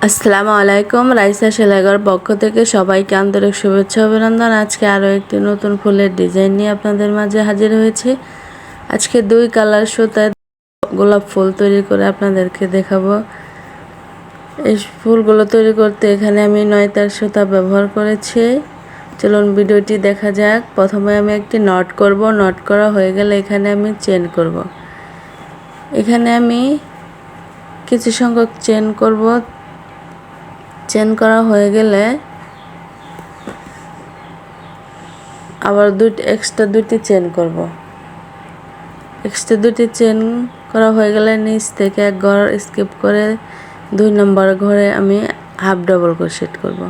আসসালামু আলাইকুম। রাইসা সেলাইঘর পক্ষ থেকে সবাইকে আন্তরিক শুভেচ্ছা অভিনন্দন। আজকে আরও একটি নতুন ফুলের ডিজাইন নিয়ে আপনাদের মাঝে হাজির হয়েছে। আজকে 2 কালার সুতায় গোলাপ ফুল তৈরি করে আপনাদেরকে দেখাবো। এই ফুলগুলো তৈরি করতে এখানে আমি 9 তার সুতা ব্যবহার করেছি। চলুন ভিডিওটি দেখা যাক। প্রথমে আমি একটি নট করব। নট করা হয়ে গেলে এখানে আমি চেন করব। এখানে আমি কিছু সংখ্যক চেন করব। চেন করা হয়ে গেলে আবার এক্সট্রা দুটি চেন করব। এক্সট্রা দুটি চেন করা হয়ে গেলে নিচ থেকে এক ঘর স্কিপ করে 2 নম্বর ঘরে আমি হাফ ডাবল ক্রোশেট করব।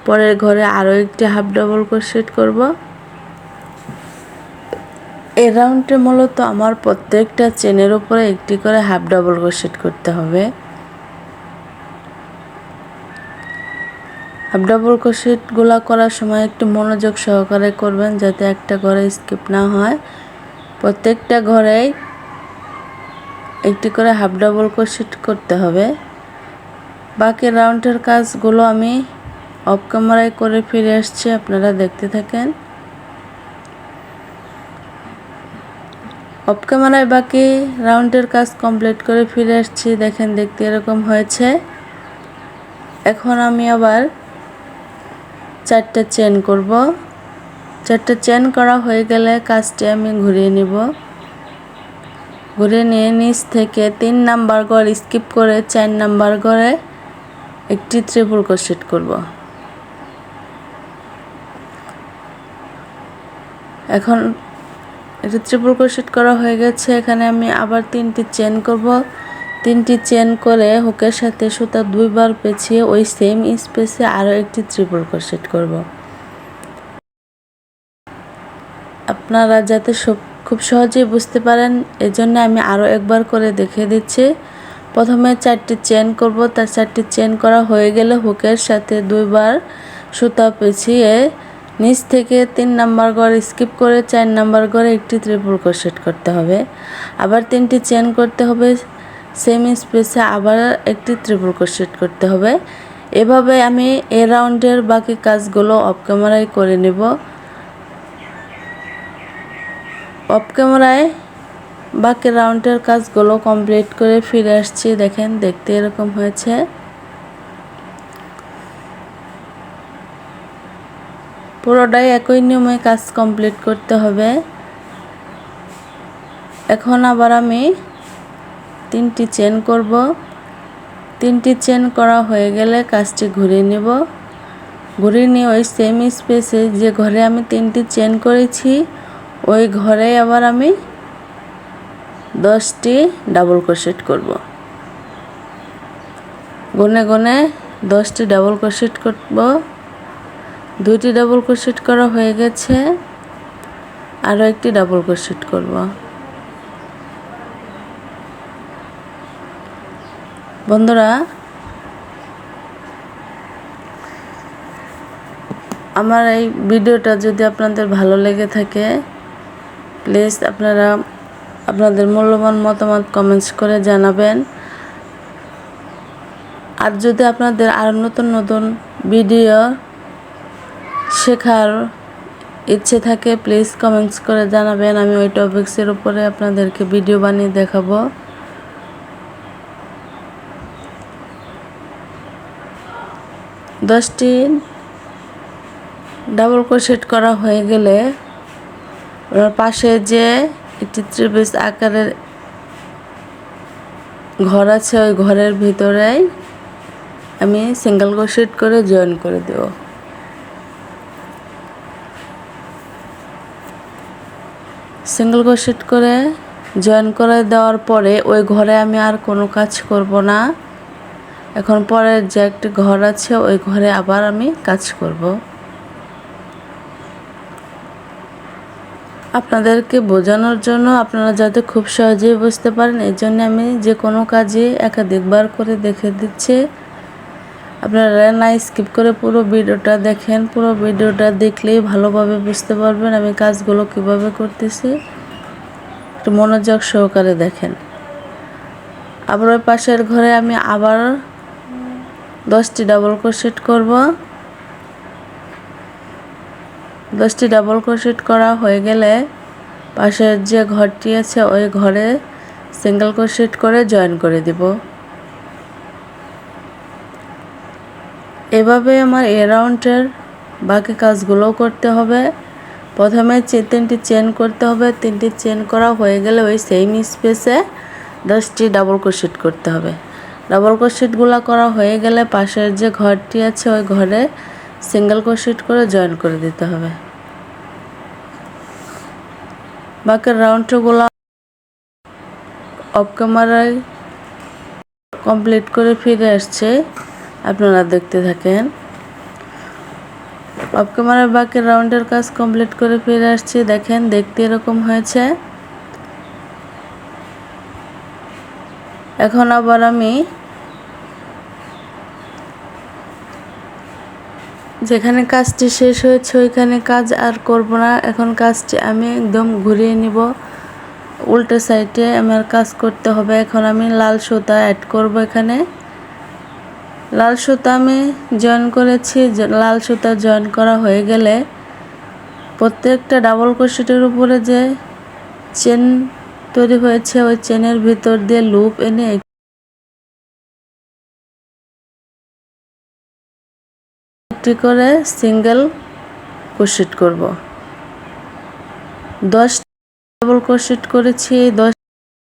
পরের ঘরে আরও একটি হাফ ডাবল ক্রোশেট করব। এই রাউন্ডে মূলত আমার প্রত্যেকটা চেনের উপরে একটি করে হাফ ডাবল ক্রোশেট করতে হবে। হাফ ডাবল ক্রোশেটগুলো করার সময় একটু মনোযোগ সহকারে করবেন, যাতে একটা ঘরে স্কিপ না হয়। প্রত্যেকটা ঘরেই একটি করে হাফ ডাবল ক্রোশেট করতে হবে। বাকি রাউন্ডের কাজগুলো আমি অফ ক্যামেরায় করে ফিরে আসছি, আপনারা দেখতে থাকেন। অফ ক্যামেরায় বাকি রাউন্ডের কাজ কমপ্লিট করে ফিরে আসছি। দেখেন, দেখতে এরকম হয়েছে। এখন আমি আবার 4টা চেন করব। 4টা চেন করা হয়ে গেলে কাজটি আমি ঘুরিয়ে নিব। ঘুরিয়ে নিয়ে নিচ থেকে 3 নাম্বার ঘর স্কিপ করে 4 নাম্বার ঘরে একটি ট্রিপল ক্রোশেট করব। এখন একটি ট্রিপল ক্রোশেট করা হয়ে গেছে। এখানে আমি আবার 3টি চেন করব। 3টি চেন করে হুকের সাথে সুতা 2 বার পেঁচিয়ে ওই সেম স্পেসে আরও একটি ট্রিপল ক্রোশেট করব। আপনারা যাতে খুব সহজেই বুঝতে পারেন, এজন্য আমি আরও একবার করে দেখিয়ে দিচ্ছি। প্রথমে 4টি চেন করব। তার 4টি চেন করা হয়ে গেলে হুকের সাথে 2 বার সুতা পেঁচিয়ে নিচ থেকে 3 নাম্বার ঘর স্কিপ করে 4 নাম্বার ঘরে একটি ট্রিপল ক্রোশেট করতে হবে। আবার 3টি চেন করতে হবে, সেম স্পেসে আবার একটি ট্রিপল ক্রোশেট করতে হবে। এভাবে আমি এই রাউন্ডের বাকি কাজগুলো অফ ক্যামেরায় করে নেব। অফ ক্যামেরায় বাকি রাউন্ডের কাজগুলো কমপ্লিট করে ফিরে আসছি। দেখেন, দেখতে এরকম হয়েছে। পুরোটাই একই নিয়মে কাজ কমপ্লিট করতে হবে। এখন আবার আমি 3টি চেন করব। 3টি চেন করা হয়ে গেলে কাজটি ঘুরিয়ে নেব। ঘুরিয়ে নিয়ে ওই সেম স্পেসে যে ঘরে আমি 3টি চেন করেছি ওই ঘরে আবার আমি 10টি ডাবল ক্রোশেট করব। গুনে গুনে 10টি ডাবল ক্রোশেট করব। 2টি ডাবল ক্রোশেট করা হয়ে গেছে, আরও একটি ডাবল ক্রোশেট করব। বন্ধুরা, আমার এই ভিডিওটা যদি আপনাদের ভালো লেগে থাকে, প্লিজ আপনারা আপনাদের মূল্যবান মতামত কমেন্টস করে জানাবেন। আর যদি আপনাদের আরও নতুন নতুন ভিডিও শেখার ইচ্ছে থাকে, প্লিজ কমেন্টস করে জানাবেন। আমি ওই টপিক্সের উপরে আপনাদেরকে ভিডিও বানিয়ে দেখাবো। দশটি ডাবল ক্রোশেট করা হয়ে গেলে পাশে যে একটি ত্রিভুজ আকারের ঘর আছে, ওই ঘরের ভিতরেই আমি সিঙ্গেল ক্রোশেট করে জয়েন করে দেব। সিঙ্গেল ক্রোশেট করে জয়েন করে দেওয়ার পরে ওই ঘরে আমি আর কোনো কাজ করব না। এখন পরের যে একটি ঘর আছে ওই ঘরে আবার আমি কাজ করব। আপনাদেরকে বোঝানোর জন্য, আপনারা যাতে খুব সহজেই বুঝতে পারেন, এই জন্য আমি যে কোনো কাজে একাধিকবার করে দেখে দিচ্ছি। আপনারা না স্কিপ করে পুরো ভিডিওটা দেখেন। পুরো ভিডিওটা দেখলেই ভালোভাবে বুঝতে পারবেন আমি কাজগুলো কিভাবে করতেছি। একটু মনোযোগ সহকারে দেখেন। আবার ওই পাশের ঘরে আমি আবার 10টি ডাবল ক্রোশেট করব। 10টি ডাবল ক্রোশেট করা হয়ে গেলে পাশের যে ঘরটি আছে ওই ঘরে সিঙ্গেল ক্রোশেট করে জয়েন করে দিব। এভাবে আমার এ রাউন্ডের বাকি কাজগুলো করতে হবে। প্রথমে 3টি চেন করতে হবে। 3টি চেন করা হয়ে গেলে ওই সেম স্পেসে 10টি ডাবল ক্রোশেট করতে হবে। ডাবল ক্রোশেটগুলো করা হয়ে গেলে পাশের যে ঘরটি আছে ওই ঘরে সিঙ্গেল ক্রোশেট করে জয়েন করে দিতে হবে। বাকি রাউন্ডগুলো অফ ক্যামেরায় কমপ্লিট করে ফিরে আসছে, আপনারা দেখতে থাকেন। অফ ক্যামেরার বাকি রাউন্ডের কাজ কমপ্লিট করে ফিরে আসছি, দেখেন দেখতে এরকম হয়েছে। এখন আবার আমি যেখানে কাজটি শেষ হয়েছে ওইখানে কাজ আর করব না। এখন কাজটি আমি একদম ঘুরিয়ে নিব, উল্টো সাইডে আমার কাজ করতে হবে। এখন আমি লাল সুতা অ্যাড করব। এখানে লাল সুতা আমি জয়েন করেছি। লাল সুতা জয়েন করা হয়ে গেলে প্রত্যেকটা ডাবল ক্রোশেটের উপরে যে চেন তৈরি হয়েছে ওই চেনের ভিতর দিয়ে লুপ এনে একটি করে সিঙ্গেল ক্রোশেট করব। 10 ডাবল ক্রোশেট করেছি। 10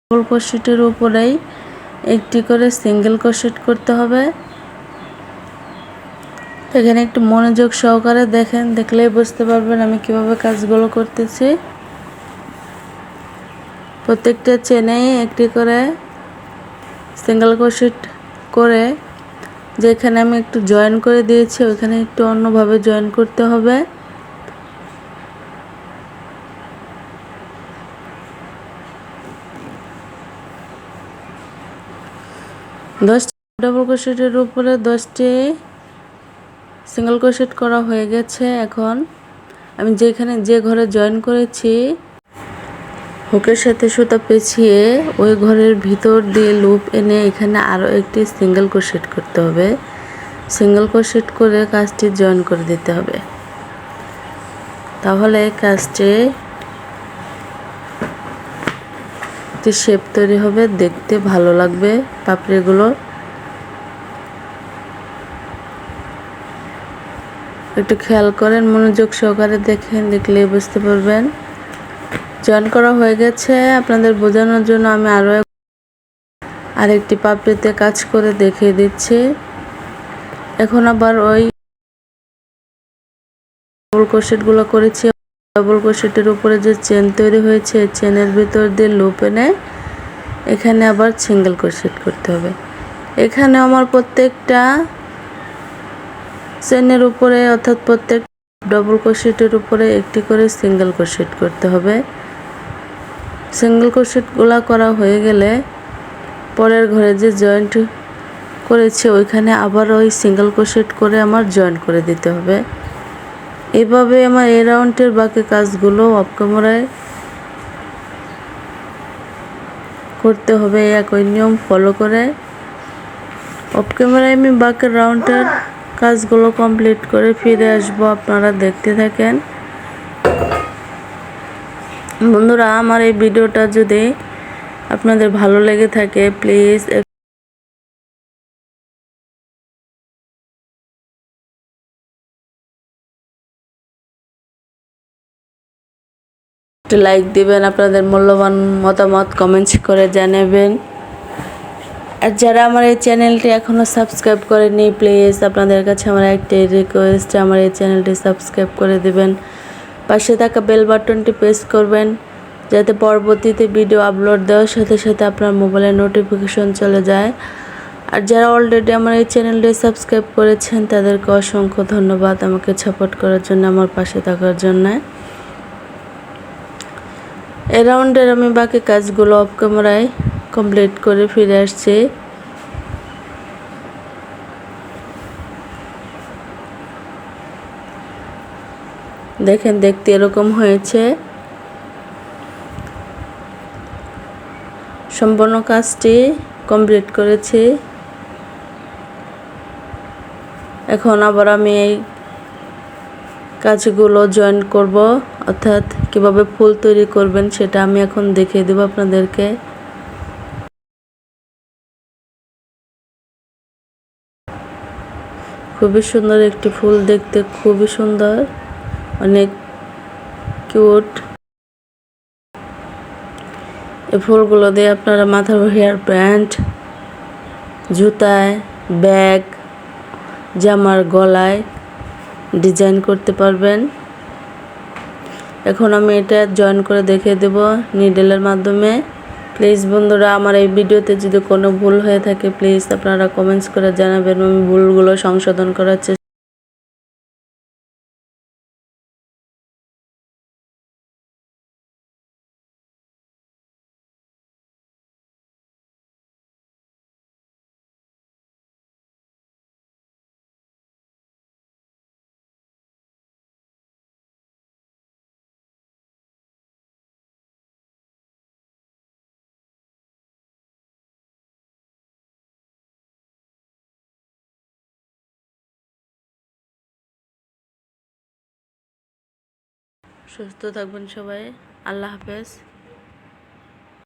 ডাবল ক্রোশেটের উপরেই একটি করে সিঙ্গেল ক্রোশেট করতে হবে। এখানে একটু মনোযোগ সহকারে দেখেন, দেখলেই বুঝতে পারবেন আমি কিভাবে কাজগুলো করতেছি। প্রত্যেকটা চেনেই একটি করে সিঙ্গেল ক্রোশেট করে যেখানে আমি একটু জয়েন করে দিয়েছি ওইখানে একটু অন্যভাবে জয়েন করতে হবে। ডাবল ক্রোশেটের উপরে 10টি সিঙ্গেল ক্রোশেট করা হয়ে গেছে। এখন আমি যেখানে যে ঘরে জয়েন করেছি হুকের সাথে সুতা পেঁচিয়ে ওই ঘরের ভিতর দিয়ে লুপ এনে এখানে আরও একটি সিঙ্গেল ক্রোশেট করতে হবে। সিঙ্গেল ক্রোশেট করে কাজটি জয়েন করে দিতে হবে, তাহলে কাজটি একটি শেপ তৈরি হবে, দেখতে ভালো লাগবে পাপড়িগুলো। একটু খেয়াল করেন, মনোযোগ সহকারে দেখেন, দেখলেই বুঝতে পারবেন। জয়েন করা হয়ে গেছে। আপনাদের বোঝানোর জন্য আমি আরেকটি পাপড়িতে কাজ করে দেখিয়ে দিচ্ছি। এখন আবার ওই ডাবল ক্রোশেটগুলো করেছি, ডাবল ক্রোশেটের উপরে যে চেন তৈরি হয়েছে চেনের ভিতর দিয়ে লুপ এনে এখানে আবার সিঙ্গেল ক্রোশেট করতে হবে। এখানে আমার প্রত্যেকটা চেনের উপরে অর্থাৎ প্রত্যেক ডাবল ক্রোশেটের উপরে একটি করে সিঙ্গেল ক্রোশেট করতে হবে। সিঙ্গেল ক্রোশেটগুলো করা হয়ে গেলে পরের ঘরে যে জয়েন্ট করেছি ওইখানে আবার ওই সিঙ্গেল ক্রোশেট করে আমার জয়েন করে দিতে হবে। এভাবে আমার এই রাউন্ডের বাকি কাজগুলো অফ ক্যামেরায় করতে হবে, একই নিয়ম ফলো করে। অফ ক্যামেরায় আমি বাকি রাউন্ডের কাজগুলো কমপ্লিট করে ফিরে আসবো, আপনারা দেখতে থাকেন। বন্ধুরা, আমার এই ভিডিওটা যদি আপনাদের ভালো লেগে থাকে প্লিজ একটু লাইক দিবেন, আপনাদের মূল্যবান মতামত কমেন্টস করে জানাবেন। আর যারা আমার এই চ্যানেলটি এখনও সাবস্ক্রাইব করেনি প্লিজ আপনাদের কাছে আমার একটাই রিকোয়েস্ট, আমার এই চ্যানেলটি সাবস্ক্রাইব করে দেবেন। পাশে থাকা বেল বাটনটি প্রেস করবেন যাতে পরবর্তীতে ভিডিও আপলোড দেওয়ার সাথে সাথে আপনার মোবাইলে নোটিফিকেশন চলে যায়। আর যারা অলরেডি আমার এই চ্যানেলটি সাবস্ক্রাইব করেছেন তাদেরকে অসংখ্য ধন্যবাদ আমাকে সাপোর্ট করার জন্য, আমার পাশে থাকার জন্য। এই রাউন্ডের আমি বাকি কাজগুলো অফ ক্যামেরায় কমপ্লিট করে ফিরে আসছি। দেখেন দেখতে এরকম হয়েছে। সম্পূর্ণ কাজটি কমপ্লিট করেছি। এখন আবার আমি এই কাজগুলো জয়েন করব, অর্থাৎ কিভাবে ফুল তৈরি করবেন সেটা আমি এখন দেখিয়ে দেব আপনাদেরকে। খুবই সুন্দর একটি ফুল, দেখতে খুবই সুন্দর, অনেক কিউট। এই ফুলগুলো দিয়ে আপনারা মাথার হেয়ার ব্যান্ড, জুতায়, ব্যাগ, জামার গলায় ডিজাইন করতে পারবেন। এখন আমি এটা জয়েন করে দেখিয়ে দেব নিডেলের মাধ্যমে। প্লিজ বন্ধুরা, আমার এই ভিডিওতে যদি কোনো ভুল হয়ে থাকে প্লিজ আপনারা কমেন্টস করে জানাবেন, আমি ভুলগুলো সংশোধন করার চেষ্টা। সুস্থ থাকবেন সবাই, আল্লাহ হাফেজ।